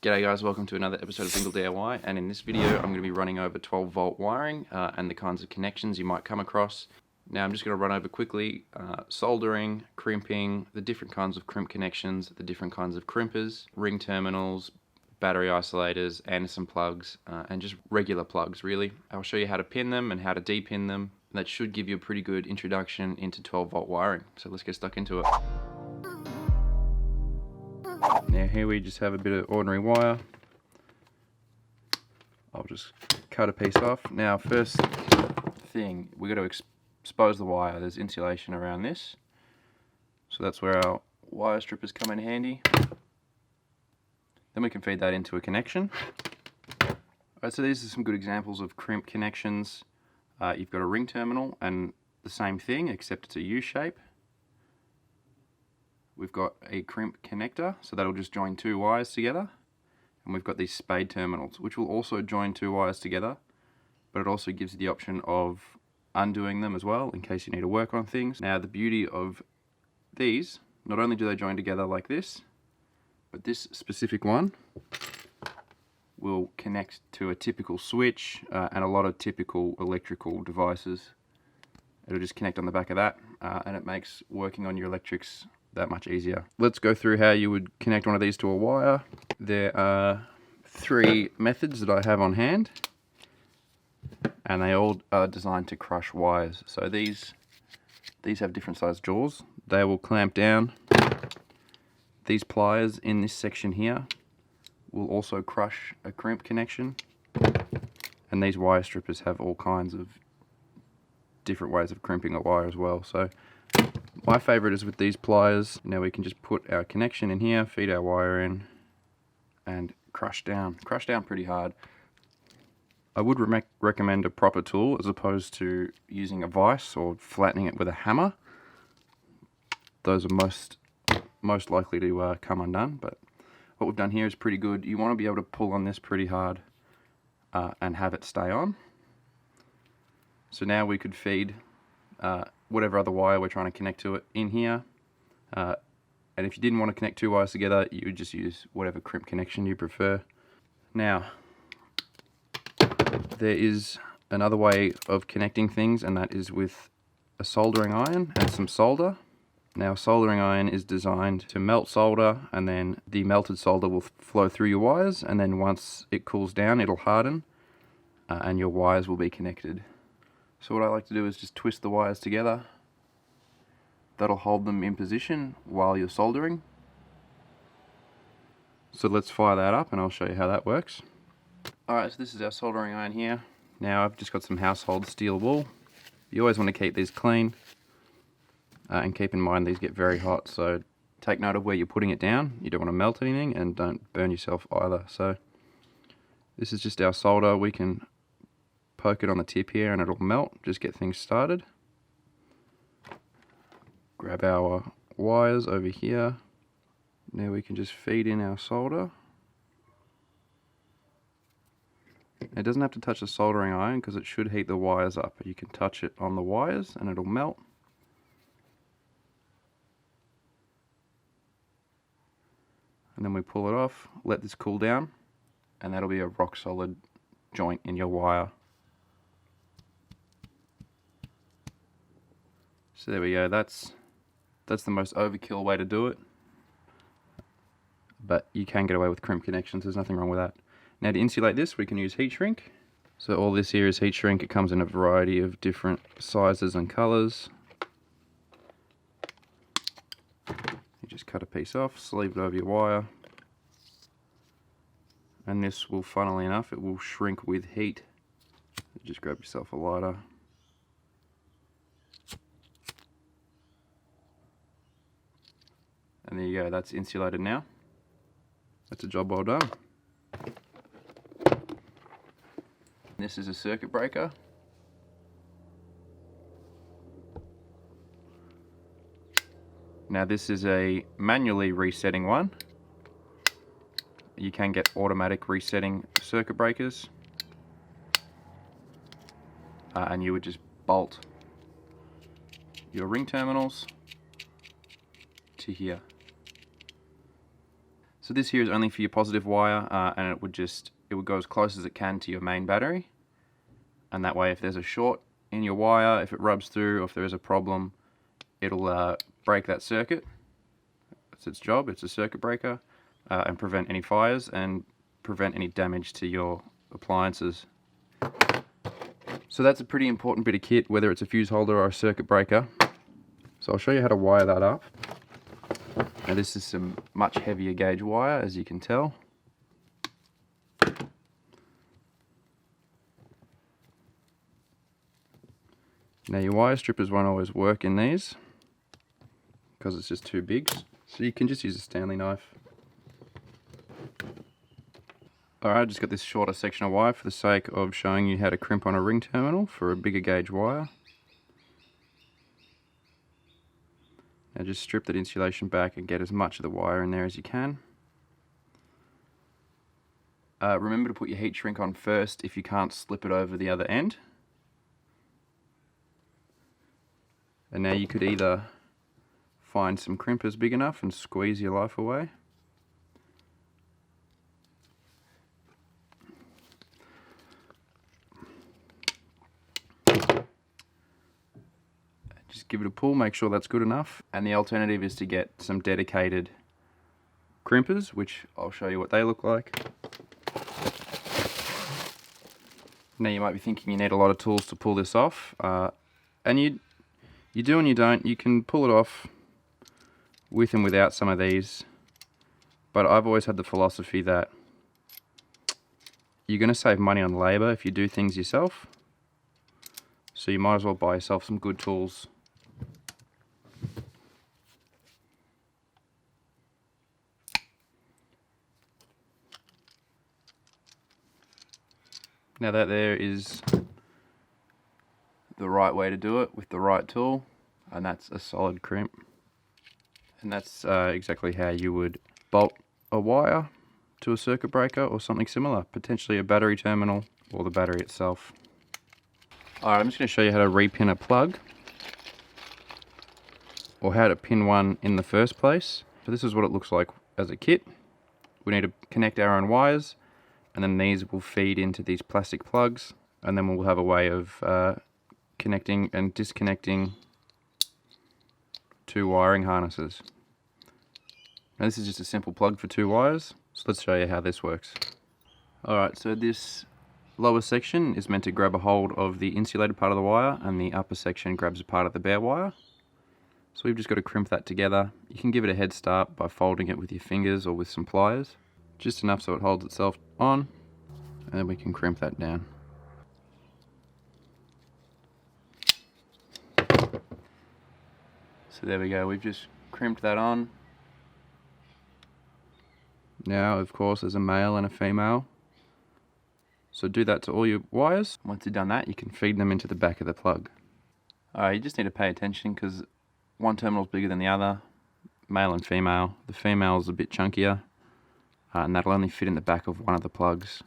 G'day guys, welcome to another episode of Single DIY, and in this video I'm going to be running over 12 volt wiring and the kinds of connections you might come across. Now I'm just going to run over quickly soldering, crimping, the different kinds of crimp connections, the different kinds of crimpers, ring terminals, battery isolators, Anderson plugs, and just regular plugs really. I'll show you how to pin them and how to depin them. That should give you a pretty good introduction into 12 volt wiring, so let's get stuck into it. Now here we just have a bit of ordinary wire. I'll just cut a piece off. Now first thing, we've got to expose the wire. There's insulation around this. So that's where our wire strippers come in handy. Then we can feed that into a connection. Alright, so these are some good examples of crimp connections. You've got a ring terminal and the same thing except it's a U shape. We've got a crimp connector, so that'll just join two wires together. And we've got these spade terminals, which will also join two wires together, but it also gives you the option of undoing them as well, in case you need to work on things. Now the beauty of these, not only do they join together like this, but this specific one will connect to a typical switch and a lot of typical electrical devices. It'll just connect on the back of that, and it makes working on your electrics that much easier. Let's go through how you would connect one of these to a wire. There are three methods that I have on hand, and they all are designed to crush wires. So these have different sized jaws. They will clamp down. These pliers in this section here will also crush a crimp connection, and these wire strippers have all kinds of different ways of crimping a wire as well. So my favourite is with these pliers. Now we can just put our connection in here, feed our wire in, and crush down pretty hard. I would recommend a proper tool as opposed to using a vise or flattening it with a hammer. Those are most likely to come undone, but what we've done here is pretty good. You want to be able to pull on this pretty hard and have it stay on. So now we could feed whatever other wire we're trying to connect to it in here, and if you didn't want to connect two wires together, you would just use whatever crimp connection you prefer. Now there is another way of connecting things, and that is with a soldering iron and some solder. Now a soldering iron is designed to melt solder, and then the melted solder will flow through your wires, and then once it cools down it'll harden and your wires will be connected. So what I like to do is just twist the wires together. That'll hold them in position while you're soldering. So let's fire that up and I'll show you how that works. Alright, so this is our soldering iron here. Now I've just got some household steel wool. You always want to keep these clean. And keep in mind these get very hot, so take note of where you're putting it down. You don't want to melt anything, and don't burn yourself either. So this is just our solder. We can poke it on the tip here and it'll melt, just get things started. Grab our wires over here. Now we can just feed in our solder. It doesn't have to touch the soldering iron because it should heat the wires up. You can touch it on the wires and it'll melt. And then we pull it off, let this cool down, and that'll be a rock solid joint in your wire. So there we go, that's the most overkill way to do it, but you can get away with crimp connections, there's nothing wrong with that. Now to insulate this we can use heat shrink. So all this here is heat shrink. It comes in a variety of different sizes and colours. You just cut a piece off, sleeve it over your wire, and this will, funnily enough, it will shrink with heat. Just grab yourself a lighter. And there you go, that's insulated now. That's a job well done. This is a circuit breaker. Now this is a manually resetting one. You can get automatic resetting circuit breakers. And you would just bolt your ring terminals to here. So this here is only for your positive wire, and it would go as close as it can to your main battery. And that way, if there's a short in your wire, if it rubs through, or if there is a problem, it'll break that circuit. That's its job. It's a circuit breaker, and prevent any fires and prevent any damage to your appliances. So that's a pretty important bit of kit, whether it's a fuse holder or a circuit breaker. So I'll show you how to wire that up. Now this is some much heavier gauge wire, as you can tell. Now your wire strippers won't always work in these because it's just too big, so you can just use a Stanley knife. Alright, I just got this shorter section of wire for the sake of showing you how to crimp on a ring terminal for a bigger gauge wire. Now just strip that insulation back and get as much of the wire in there as you can. Remember to put your heat shrink on first if you can't slip it over the other end. And now you could either find some crimpers big enough and squeeze your life away. Just give it a pull, make sure that's good enough. And the alternative is to get some dedicated crimpers, which I'll show you what they look like. Now you might be thinking you need a lot of tools to pull this off, and you do and you don't. You can pull it off with and without some of these, but I've always had the philosophy that you're going to save money on labour if you do things yourself, so you might as well buy yourself some good tools. Now that there is the right way to do it with the right tool, and that's a solid crimp. And that's exactly how you would bolt a wire to a circuit breaker or something similar, potentially a battery terminal or the battery itself. Alright, I'm just going to show you how to repin a plug, or how to pin one in the first place. So this is what it looks like as a kit. We need to connect our own wires, and then these will feed into these plastic plugs, and then we'll have a way of connecting and disconnecting two wiring harnesses. Now this is just a simple plug for two wires, so let's show you how this works. Alright, so this lower section is meant to grab a hold of the insulated part of the wire, and the upper section grabs a part of the bare wire. So we've just got to crimp that together. You can give it a head start by folding it with your fingers or with some pliers, just enough so it holds itself on, and then we can crimp that down. So there we go, we've just crimped that on. Now, of course, there's a male and a female. So do that to all your wires. Once you've done that, you can feed them into the back of the plug. Alright, you just need to pay attention because one terminal is bigger than the other, male and female. The female is a bit chunkier, and that'll only fit in the back of one of the plugs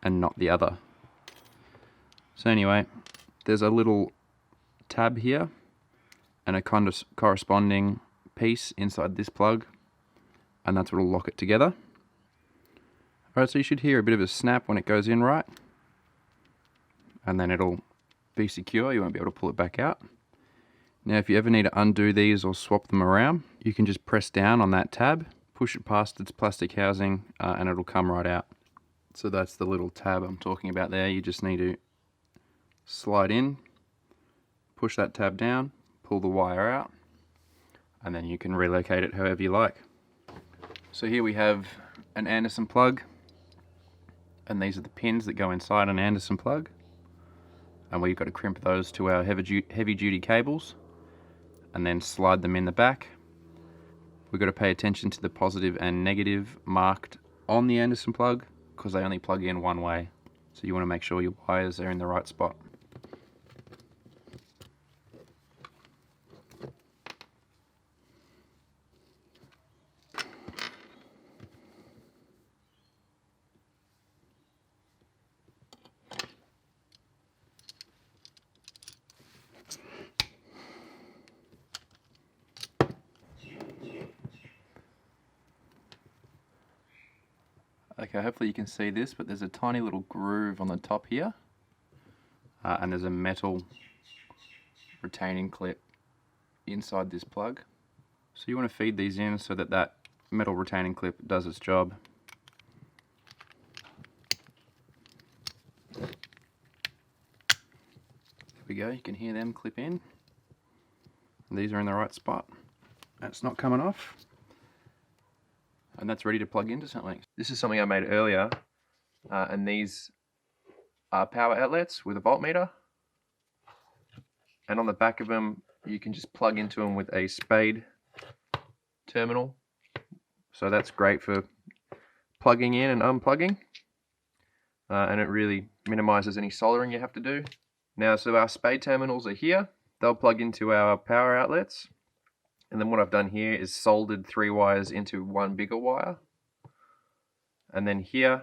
and not the other. So anyway, there's a little tab here and a corresponding piece inside this plug, and that's what will lock it together. Alright, so you should hear a bit of a snap when it goes in right, and then it'll be secure, you won't be able to pull it back out. Now if you ever need to undo these or swap them around, you can just press down on that tab, push it past its plastic housing, and it'll come right out. So that's the little tab I'm talking about there. You just need to slide in, push that tab down, pull the wire out, and then you can relocate it however you like. So here we have an Anderson plug, and these are the pins that go inside an Anderson plug, and we've got to crimp those to our heavy duty cables and then slide them in the back. We've got to pay attention to the positive and negative marked on the Anderson plug because they only plug in one way, so you want to make sure your wires are in the right spot. Okay, hopefully you can see this, but there's a tiny little groove on the top here, and there's a metal retaining clip inside this plug. So you want to feed these in so that that metal retaining clip does its job. There we go, you can hear them clip in. And these are in the right spot. That's not coming off. And that's ready to plug into something. This is something I made earlier, and these are power outlets with a voltmeter. And on the back of them, you can just plug into them with a spade terminal. So that's great for plugging in and unplugging. And it really minimizes any soldering you have to do. Now, so our spade terminals are here. They'll plug into our power outlets. And then what I've done here is soldered 3 wires into one bigger wire. And then here,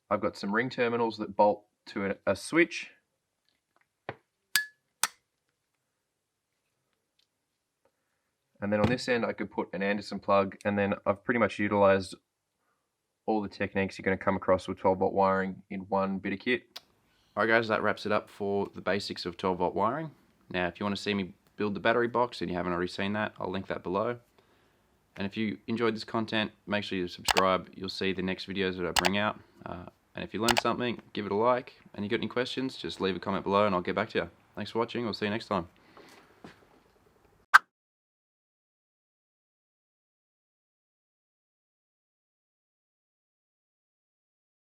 I've got some ring terminals that bolt to a switch. And then on this end, I could put an Anderson plug, and then I've pretty much utilized all the techniques you're going to come across with 12 volt wiring in one bit of kit. Alright guys, that wraps it up for the basics of 12 volt wiring. Now, if you want to see me build the battery box and you haven't already seen that, I'll link that below. And if you enjoyed this content, make sure you subscribe. You'll see the next videos that I bring out. And if you learned something, give it a like. And you got any questions, just leave a comment below and I'll get back to you. Thanks for watching. We'll see you next time.